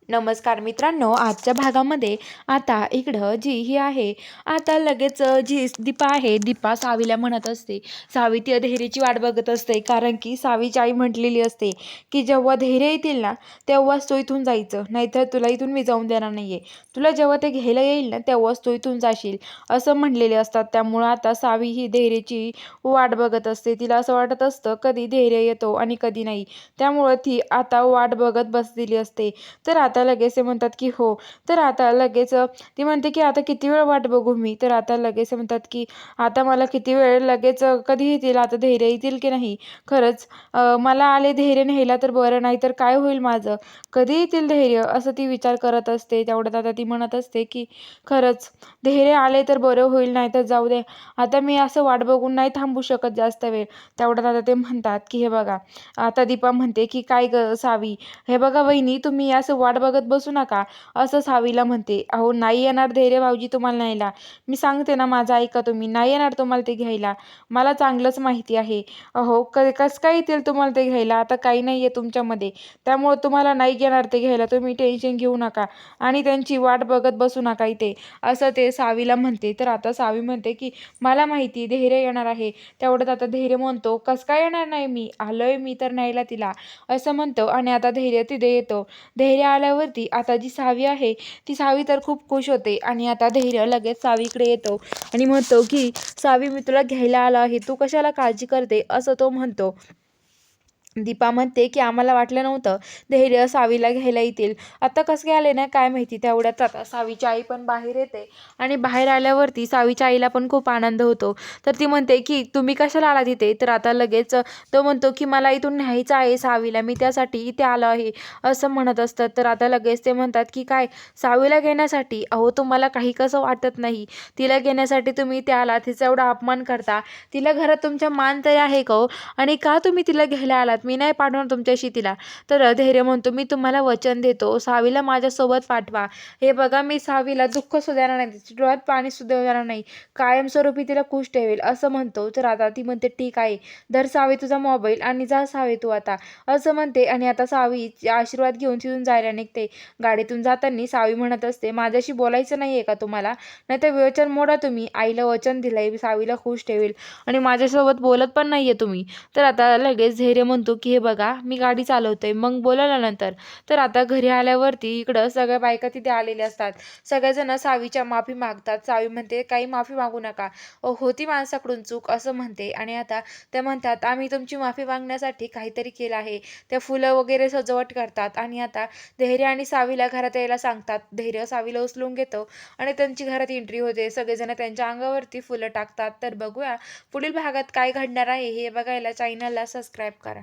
नमस्कार मित्रांनो, आजच्या भागामध्ये आता इकडं जी ही आहे, आता लगेच जी दीपा आहे, दीपा सावीला म्हणत असते. सावी ती धैर्याची वाट बघत असते, कारण की सावीची आई म्हटलेली असते की जेव्हा धैर्य येतील ना तेव्हाच तू इथून जायचं, नाहीतर तुला इथून मी जाऊन देणार नाहीये. तुला जेव्हा ते घ्यायला येईल ना तेव्हाच तू इथून जाशील, असं म्हणलेले असतात. त्यामुळं आता सावी ही धैर्याची वाट बघत असते. तिला असं वाटत असतं कधी धैर्य येतो आणि कधी नाही. त्यामुळं ती आता वाट बघत बसलेली असते. तर आता लगेच ते म्हणतात की हो. तर आता लगेच ती म्हणते की आता किती वेळ वाट बघू मी. तर आता लगेच ते म्हणतात की आता मला किती वेळ, लगेच कधी येतील, आता धैर्य येतील की नाही. खरंच मला आले धैर्य न्यायला तर बरं, नाही तर काय होईल माझं, कधी येतील धैर्य, असं ती विचार करत असते. तेवढ्यात आता ती म्हणत असते की खरंच धैर्य आले तर बरं होईल, नाही तर जाऊ दे, आता मी असं वाट बघून नाही थांबू शकत जास्त वेळ. तेवढ्यात आता ते म्हणतात की हे बघा, आता दीपा म्हणते की काय ग सावी, हे बघा वहिनी, तुम्ही असं वाट बघत बसू नका, असं सावीला म्हणते. अहो नाही येणार धैर्य भाऊजी तुम्हाला न्यायला, मी सांगते ना, माझं ऐका तुम्ही, नाही येणार तुम्हाला ते घ्यायला, मला चांगलंच माहिती आहे. अहो कसं काय येतील तुम्हाला ते घ्यायला, आता काही नाही आहे तुमच्यामध्ये, त्यामुळं तुम्हाला नाही येणार ते घ्यायला, तुम्ही टेन्शन घेऊ नका आणि त्यांची वाट बघत बसू नका इथे, असं ते सावीला म्हणते. तर आता सावी म्हणते की मला माहिती धैर्य येणार आहे. तेवढ्यात आता धैर्य म्हणतो कसं काय येणार नाही, मी आलोय मी तर न्यायला तिला, असं म्हणतो. आणि आता धैर्य तिथे येतो. धैर्य आल्यावरती आता जी सावी आहे, ती सावी तर खूप खुश होते. आणि आता धैर्य लगेच सावीकडे येतो आणि म्हणतो की सावी, मी तुला घ्यायला आलो आहे, तू कशाला काळजी करते, असं तो म्हणतो. दीपा म्हणते की आम्हाला वाटलं नव्हतं धैर्य सावीला घ्यायला येतील, आता कसं काय आले ना काय माहिती. तेवढ्यात आता सावीची आई पण बाहेर येते आणि बाहेर आल्यावरती सावीच्या आईला पण खूप आनंद होतो. तर ती म्हणते की तुम्ही कशाला आला तिथे. तर आता लगेच तो म्हणतो की मला इथून न्यायचं आहे सावीला, मी त्यासाठी इथे आलो आहे, असं म्हणत असतात. तर आता लगेच ते म्हणतात की काय सावीला घेण्यासाठी, अहो तुम्हाला काही कसं वाटत नाही, तिला घेण्यासाठी तुम्ही इथे आलात, तिचा एवढा अपमान करता, तिला घरात तुमच्या मान तरी आहे का हो, आणि का तुम्ही तिला घ्यायला आलात, मी नाही पाठवणार तुमच्याशी तिला. तर धैर्य म्हणतो मी तुम्हाला वचन देतो, सावीला माझ्यासोबत पाठवा. हे बघा, मी सावीला दुःख सुद्धा देणार नाही, तिच्या डोळ्यात पाणी सुद्धा देणार नाही, कायमस्वरूपी तिला खुश ठेवेल, असं म्हणतो. तर आता ती म्हणते ठीक आहे, धर सावी तुझा मोबाईल आणि जा सावी तू आता, असं म्हणते. आणि आता सावी आशीर्वाद घेऊन तिथून जायला निघते. गाडीतून जाताना सावी म्हणत असते माझ्याशी बोलायचं नाहीये का तुम्हाला, नाही तर वचन मोडा, तुम्ही आईला वचन दिलंय सावीला खुश ठेवेल आणि माझ्यासोबत बोलत पण नाहीये तुम्ही. तर आता लगेच धैर्य म्हणतो की हे बघा, मी गाडी चालवतोय, मग बोलायला नंतर. तर आता घरी आल्यावरती इकडं सगळ्या बायका तिथे आलेल्या असतात. सगळेजण सावीच्या माफी मागतात. सावी म्हणते काही माफी मागू नका, होती माणसाकडून चूक, असं म्हणते. आणि आता ते म्हणतात आम्ही तुमची माफी मागण्यासाठी काहीतरी केलं आहे. त्या फुलं वगैरे सजावट करतात आणि आता धैर्य आणि सावीला घरात यायला सांगतात. धैर्य सावीला उचलून घेतो आणि त्यांची घरात एंट्री होते. सगळेजण त्यांच्या अंगावरती फुलं टाकतात. तर बघूया पुढील भागात काय घडणार आहे, हे बघायला चॅनलला सबस्क्राईब करा.